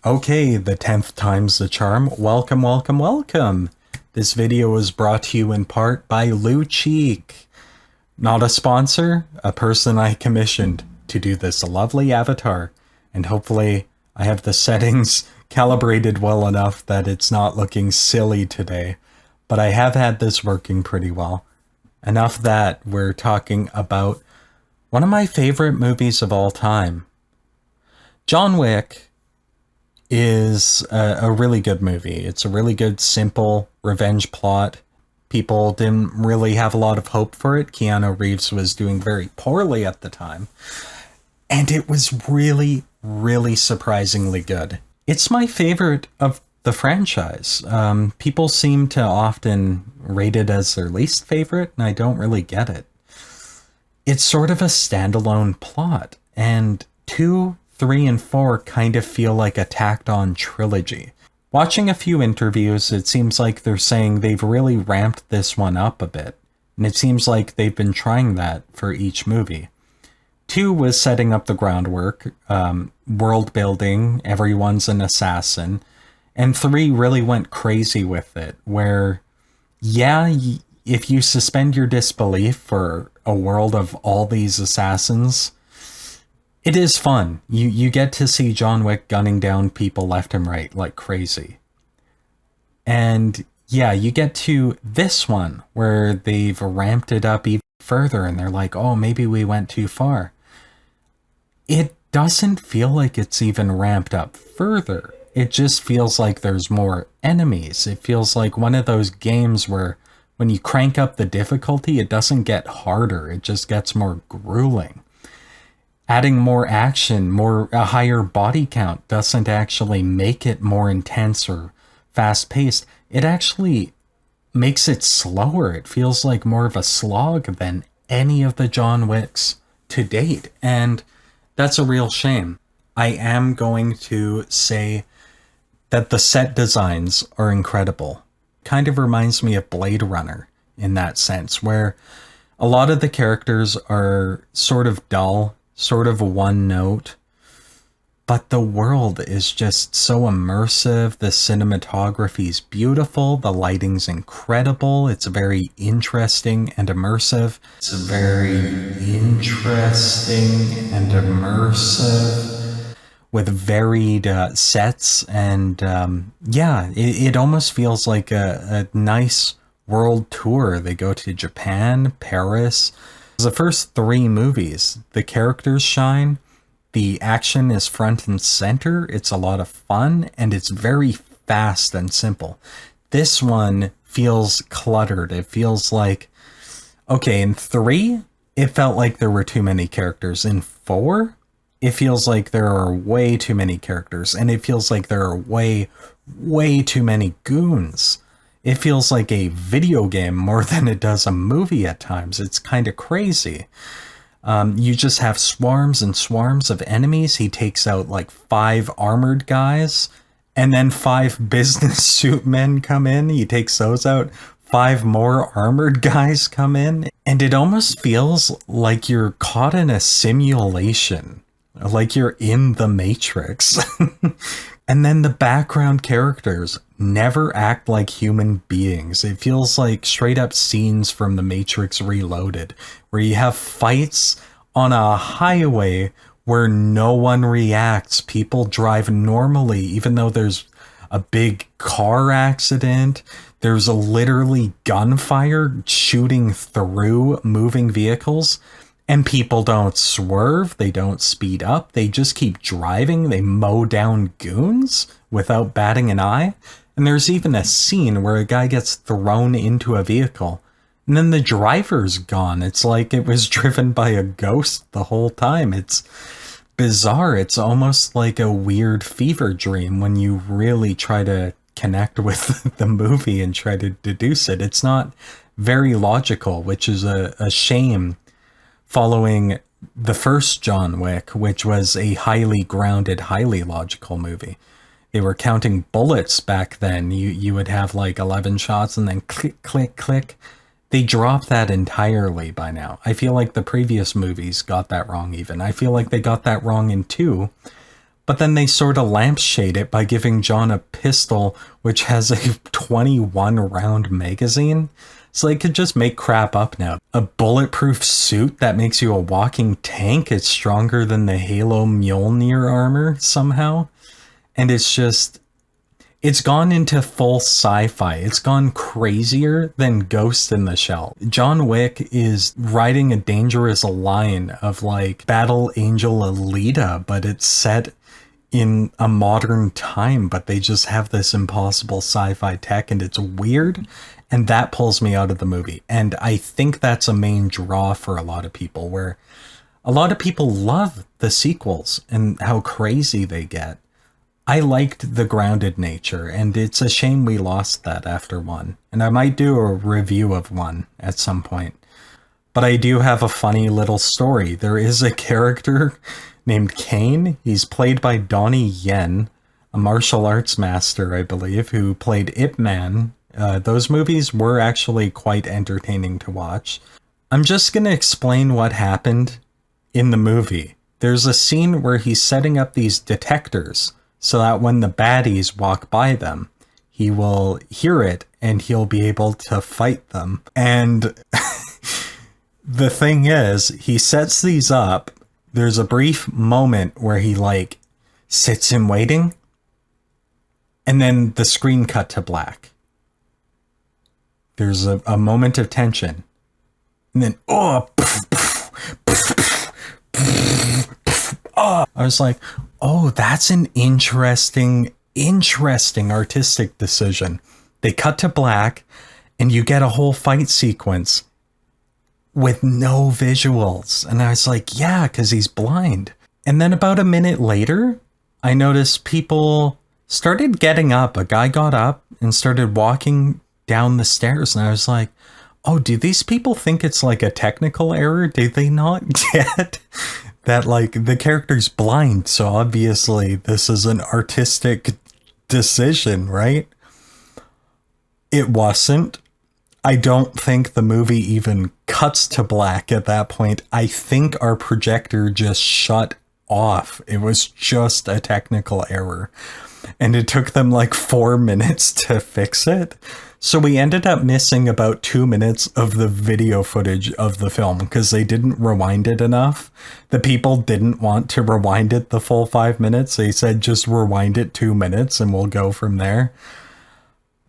Okay, the 10th time's the charm. Welcome, welcome, welcome. This video is brought to you in part by Lou Cheek. Not a sponsor, a person I commissioned to do this lovely avatar. And hopefully I have the settings calibrated well enough that it's not looking silly today. But I have had this working pretty well. Enough that we're talking about one of my favorite movies of all time. John Wick is a really good movie. It's a really good, simple revenge plot. People didn't really have a lot of hope for it. Keanu Reeves was doing very poorly at the time. And it was really, really surprisingly good. It's my favorite of the franchise. People seem to often rate it as their least favorite, and I don't really get it. It's sort of a standalone plot, and 2, 3, and 4 kind of feel like a tacked on trilogy. Watching a few interviews, it seems like they're saying they've really ramped this one up a bit, and it seems like they've been trying that for each movie. 2 was setting up the groundwork, world building, everyone's an assassin, and 3 really went crazy with it, where, yeah, if you suspend your disbelief for a world of all these assassins, it is fun. You get to see John Wick gunning down people left and right like crazy. And yeah, you get to this one where they've ramped it up even further and they're like, oh, maybe we went too far. It doesn't feel like it's even ramped up further. It just feels like there's more enemies. It feels like one of those games where when you crank up the difficulty, it doesn't get harder. It just gets more grueling. Adding more action, a higher body count doesn't actually make it more intense or fast-paced. It actually makes it slower. It feels like more of a slog than any of the John Wicks to date, and that's a real shame. I am going to say that the set designs are incredible. Kind of reminds me of Blade Runner in that sense, where a lot of the characters are sort of dull, sort of one note, but the world is just so immersive. The cinematography is beautiful. The lighting's incredible. It's very interesting and immersive. With varied sets, and yeah, it almost feels like a nice world tour. They go to Japan, Paris. The first 3 movies, the characters shine, the action is front and center, it's a lot of fun, and it's very fast and simple. This one feels cluttered. It feels like, okay, in 3, it felt like there were too many characters. In 4, it feels like there are way too many characters, and it feels like there are way, way too many goons. It feels like a video game more than it does a movie at times. It's kind of crazy. You just have swarms and swarms of enemies. He takes out like 5 armored guys, and then 5 business suit men come in. He takes those out. 5 more armored guys come in. And it almost feels like you're caught in a simulation. Like you're in the Matrix. And then the background characters never act like human beings. It feels like straight up scenes from The Matrix Reloaded, where you have fights on a highway where no one reacts. People drive normally, even though there's a big car accident. There's literally gunfire shooting through moving vehicles. And people don't swerve, they don't speed up, they just keep driving, they mow down goons without batting an eye. And there's even a scene where a guy gets thrown into a vehicle, and then the driver's gone. It's like it was driven by a ghost the whole time. It's bizarre. It's almost like a weird fever dream when you really try to connect with the movie and try to deduce it. It's not very logical, which is a shame, following the first John Wick, which was a highly grounded, highly logical movie. They were counting bullets back then. You would have like 11 shots and then click, click, click. They dropped that entirely by now. I feel like the previous movies got that wrong even. I feel like they got that wrong in 2. But then they sort of lampshade it by giving John a pistol which has a 21 round magazine. So they could just make crap up now. A bulletproof suit that makes you a walking tank. It's stronger than the Halo Mjolnir armor somehow. And it's just, it's gone into full sci-fi. It's gone crazier than Ghost in the Shell. John Wick is riding a dangerous line of like Battle Angel Alita, but it's set in a modern time, but they just have this impossible sci-fi tech and it's weird. And that pulls me out of the movie. And I think that's a main draw for a lot of people, where a lot of people love the sequels and how crazy they get. I liked the grounded nature, and it's a shame we lost that after 1. And I might do a review of 1 at some point. But I do have a funny little story. There is a character named Kane. He's played by Donnie Yen, a martial arts master, I believe, who played Ip Man. Those movies were actually quite entertaining to watch. I'm just going to explain what happened in the movie. There's a scene where he's setting up these detectors so that when the baddies walk by them, he will hear it and he'll be able to fight them. And the thing is, he sets these up. There's a brief moment where he like sits in waiting, and then the screen cut to black. There's a moment of tension. And then, I was like, oh, that's an interesting artistic decision. They cut to black and you get a whole fight sequence with no visuals. And I was like, yeah, because he's blind. And then about a minute later, I noticed people started getting up. A guy got up and started walking down the stairs, and I was like, oh, do these people think it's like a technical error? Do they not get that like the character's blind, so obviously this is an artistic decision, right? It wasn't. I don't think the movie even cuts to black at that point. I think our projector just shut off. It was just a technical error, and it took them like 4 minutes to fix it. So we ended up missing about 2 minutes of the video footage of the film because they didn't rewind it enough. The people didn't want to rewind it the full 5 minutes. They said, just rewind it 2 minutes and we'll go from there.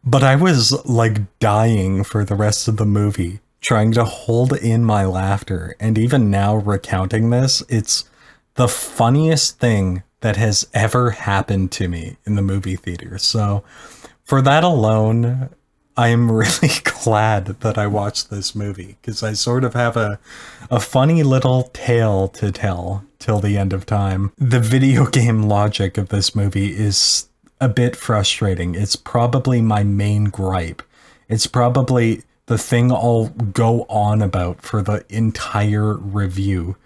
But I was like dying for the rest of the movie, trying to hold in my laughter. And even now recounting this, it's the funniest thing that has ever happened to me in the movie theater. So for that alone, I'm really glad that I watched this movie, because I sort of have a funny little tale to tell till the end of time. The video game logic of this movie is a bit frustrating. It's probably my main gripe. It's probably the thing I'll go on about for the entire review.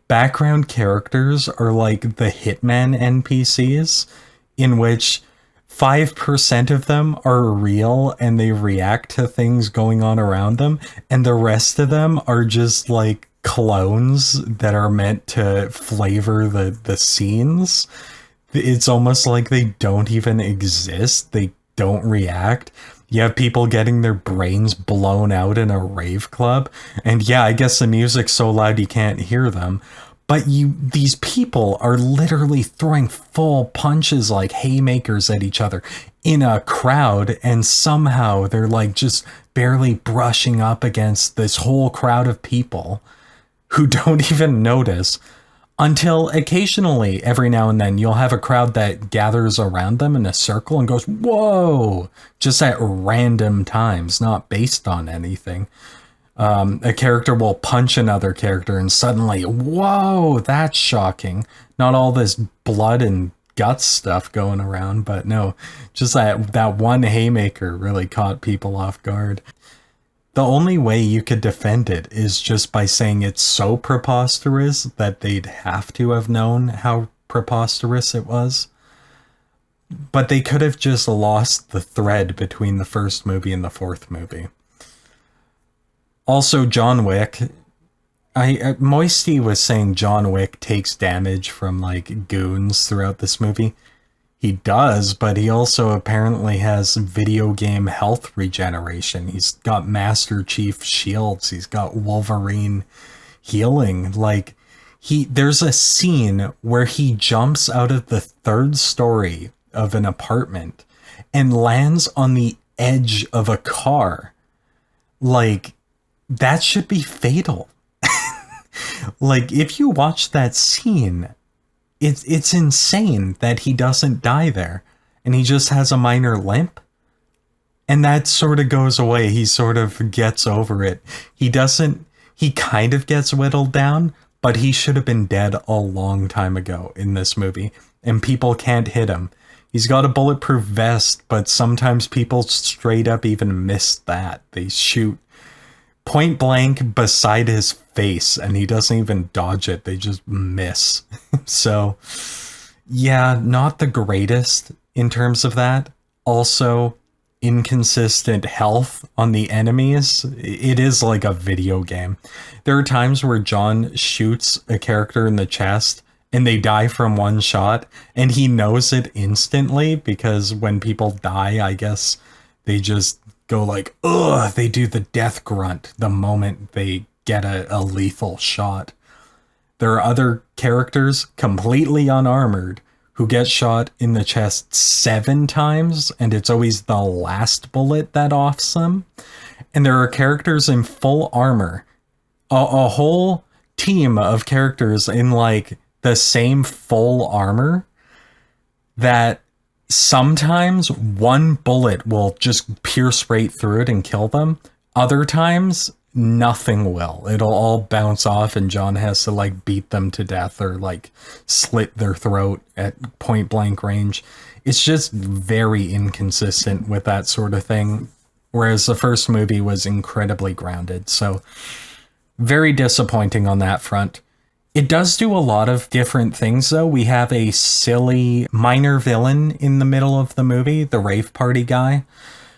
Background characters are like the Hitman NPCs, in which 5% of them are real and they react to things going on around them, and the rest of them are just like clones that are meant to flavor the scenes. It's almost like they don't even exist. They don't react. You have people getting their brains blown out in a rave club, and yeah, I guess the music's so loud you can't hear them. But these people are literally throwing full punches like haymakers at each other in a crowd, and somehow they're like just barely brushing up against this whole crowd of people who don't even notice, until occasionally, every now and then, you'll have a crowd that gathers around them in a circle and goes, whoa, just at random times, not based on anything. A character will punch another character and suddenly, whoa, that's shocking. Not all this blood and guts stuff going around, but no, just that one haymaker really caught people off guard. The only way you could defend it is just by saying it's so preposterous that they'd have to have known how preposterous it was. But they could have just lost the thread between the first movie and the fourth movie. Also, John Wick, Moisty was saying John Wick takes damage from like goons throughout this movie. He does, but he also apparently has video game health regeneration. He's got Master Chief shields. He's got Wolverine healing. Like, there's a scene where he jumps out of the 3rd story of an apartment and lands on the edge of a car. Like, that should be fatal. Like, if you watch that scene, it's insane that he doesn't die there, and he just has a minor limp, and that sort of goes away. He sort of gets over it. He kind of gets whittled down, but he should have been dead a long time ago in this movie, and people can't hit him. He's got a bulletproof vest, but sometimes people straight up even miss that. They shoot point blank beside his face, and he doesn't even dodge it. They just miss. So, yeah, not the greatest in terms of that. Also, inconsistent health on the enemies. It is like a video game. There are times where John shoots a character in the chest and they die from one shot, and he knows it instantly because when people die, I guess they just go like, ugh, they do the death grunt the moment they get a lethal shot. There are other characters completely unarmored who get shot in the chest 7 times, and it's always the last bullet that offs them. And there are characters in full armor, a whole team of characters in like the same full armor, that sometimes one bullet will just pierce right through it and kill them. Other times, nothing will. It'll all bounce off and John has to like beat them to death or like slit their throat at point blank range. It's just very inconsistent with that sort of thing. Whereas the first movie was incredibly grounded. So very disappointing on that front. It does do a lot of different things, though. We have a silly minor villain in the middle of the movie, the rave party guy,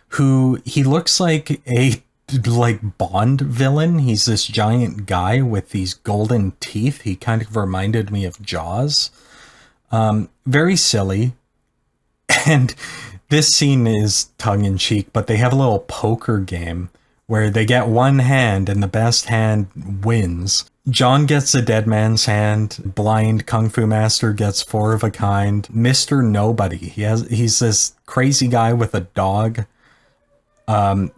who he looks like a Bond villain. He's this giant guy with these golden teeth. He kind of reminded me of Jaws. Very silly. And this scene is tongue-in-cheek, but they have a little poker game where they get one hand and the best hand wins. John gets a dead man's hand. Blind Kung Fu Master gets 4 of a kind. Mr. Nobody. He's this crazy guy with a dog.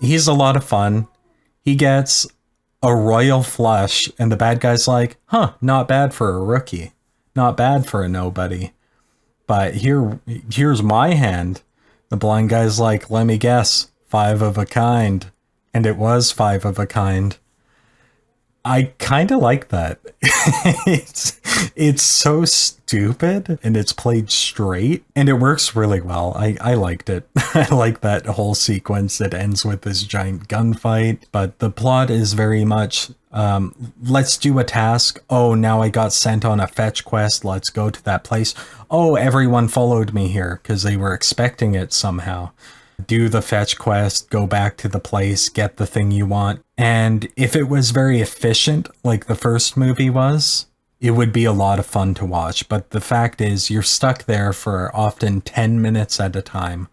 He's a lot of fun. He gets a royal flush, and the bad guy's like, huh, not bad for a rookie. Not bad for a nobody. But here's my hand. The blind guy's like, let me guess, 5 of a kind. And it was 5 of a kind. I kind of like that. It's so stupid and it's played straight and it works really well. I liked it. I like that whole sequence that ends with this giant gunfight, but the plot is very much, let's do a task. Oh, now I got sent on a fetch quest. Let's go to that place. Oh, everyone followed me here because they were expecting it somehow. Do the fetch quest, go back to the place, get the thing you want. And if it was very efficient, like the first movie was, it would be a lot of fun to watch. But the fact is, you're stuck there for often 10 minutes at a time,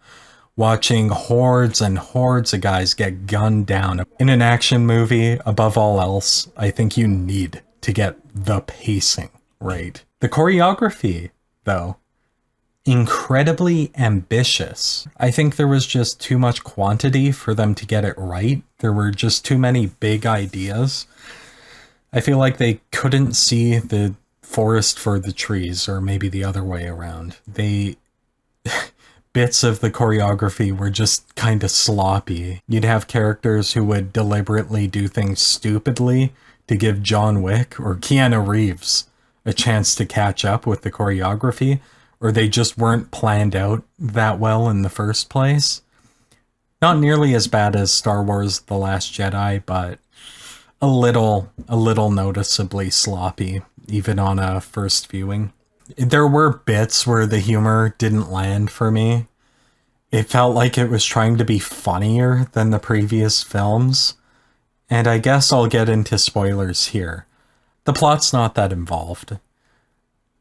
watching hordes and hordes of guys get gunned down. In an action movie, above all else, I think you need to get the pacing right. The choreography, though, incredibly ambitious. I think there was just too much quantity for them to get it right. There were just too many big ideas. I feel like they couldn't see the forest for the trees, or maybe the other way around. Bits of the choreography were just kind of sloppy. You'd have characters who would deliberately do things stupidly to give John Wick or Keanu Reeves a chance to catch up with the choreography, or they just weren't planned out that well in the first place. Not nearly as bad as Star Wars The Last Jedi, but a little noticeably sloppy, even on a first viewing. There were bits where the humor didn't land for me. It felt like it was trying to be funnier than the previous films. And I guess I'll get into spoilers here. The plot's not that involved,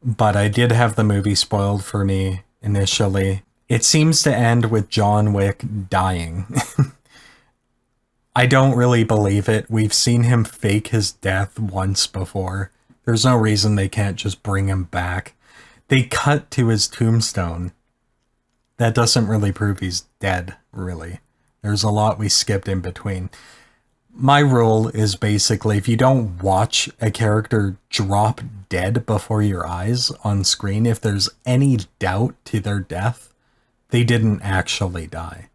but I did have the movie spoiled for me initially. It seems to end with John Wick dying. I don't really believe it. We've seen him fake his death once before. There's no reason they can't just bring him back. They cut to his tombstone. That doesn't really prove he's dead, really. There's a lot we skipped in between. My rule is basically, if you don't watch a character drop dead before your eyes on screen, if there's any doubt to their death, they didn't actually die.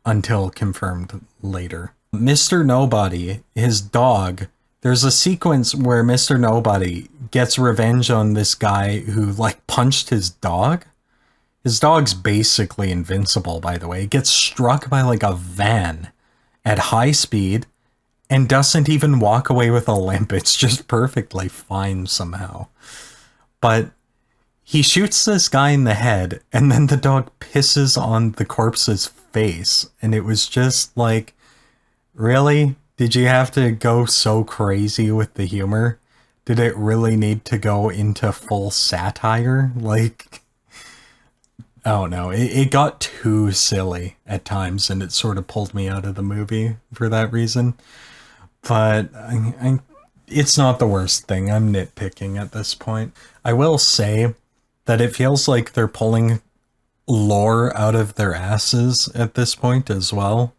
Until confirmed later. Mr. Nobody, his dog, there's a sequence where Mr. Nobody gets revenge on this guy who, like, punched his dog. His dog's basically invincible, by the way. He gets struck by, like, a van at high speed and doesn't even walk away with a limp. It's just perfectly fine somehow. But he shoots this guy in the head, and then the dog pisses on the corpse's face. And it was just like, really? Did you have to go so crazy with the humor? Did it really need to go into full satire? Like, I don't know. It got too silly at times, and it sort of pulled me out of the movie for that reason. But it's not the worst thing. I'm nitpicking at this point. I will say that it feels like they're pulling lore out of their asses at this point as well.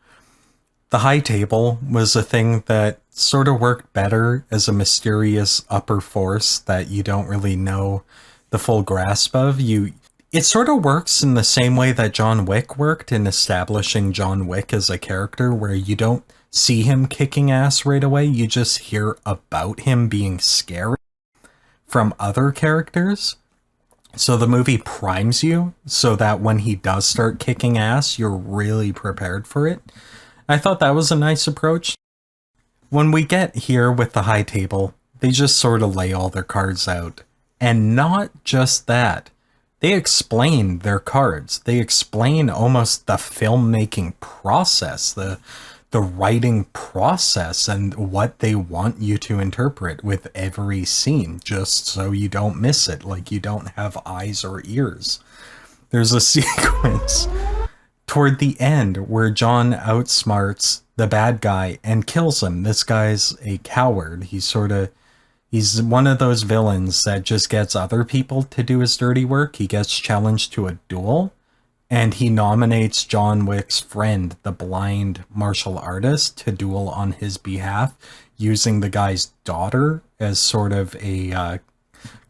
The high table was a thing that sort of worked better as a mysterious upper force that you don't really know the full grasp of. It sort of works in the same way that John Wick worked in establishing John Wick as a character, where you don't see him kicking ass right away. You just hear about him being scary from other characters. So the movie primes you so that when he does start kicking ass, you're really prepared for it. I thought that was a nice approach. When we get here with the high table, they just sort of lay all their cards out. And not just that. They explain their cards. They explain almost the filmmaking process, the writing process, and what they want you to interpret with every scene, just so you don't miss it, like you don't have eyes or ears. There's a sequence toward the end where John outsmarts the bad guy and kills him. This guy's a coward. He's one of those villains that just gets other people to do his dirty work. He gets challenged to a duel, and he nominates John Wick's friend, the blind martial artist, to duel on his behalf, using the guy's daughter as sort of a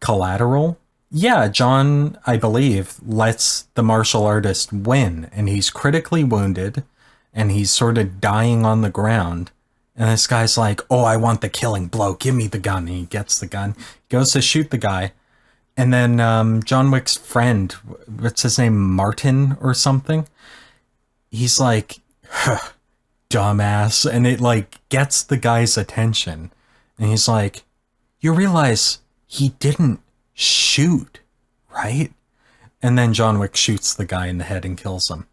collateral. Yeah, John, I believe, lets the martial artist win, and he's critically wounded, and he's sort of dying on the ground. And this guy's like, oh, I want the killing blow. Give me the gun. And he gets the gun, goes to shoot the guy. And then John Wick's friend, what's his name, Martin or something? He's like, dumbass. And it like gets the guy's attention. And he's like, you realize he didn't shoot, right? And then John Wick shoots the guy in the head and kills him.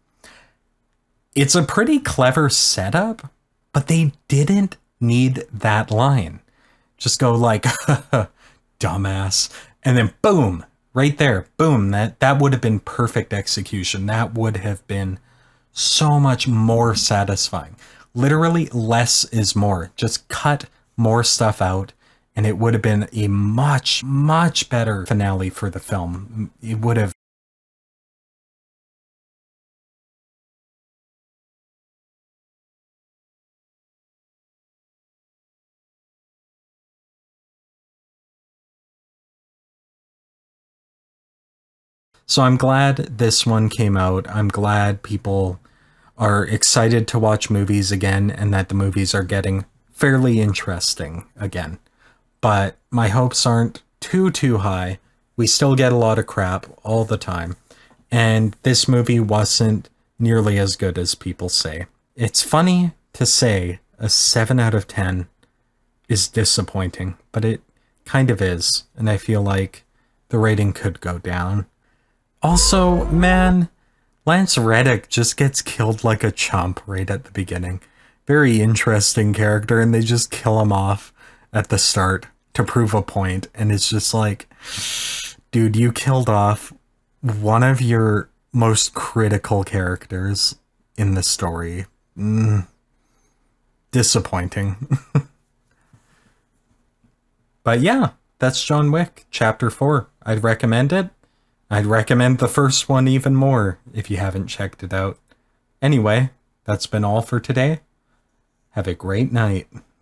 It's a pretty clever setup, but they didn't need that line. Just go like, dumbass. And then boom, right there, boom. That would have been perfect execution. That would have been so much more satisfying. Literally, less is more. Just cut more stuff out, and it would have been a much, much better finale for the film. It would have. So I'm glad this one came out. I'm glad people are excited to watch movies again, and that the movies are getting fairly interesting again. But my hopes aren't too high. We still get a lot of crap all the time. And this movie wasn't nearly as good as people say. It's funny to say a 7 out of 10 is disappointing, but it kind of is. And I feel like the rating could go down. Also, man, Lance Reddick just gets killed like a chump right at the beginning. Very interesting character, and they just kill him off at the start. to prove a point, and it's just like, dude, you killed off one of your most critical characters in the story. Disappointing. But yeah, that's John Wick, Chapter 4. I'd recommend it. I'd recommend the first one even more if you haven't checked it out. Anyway, that's been all for today. Have a great night.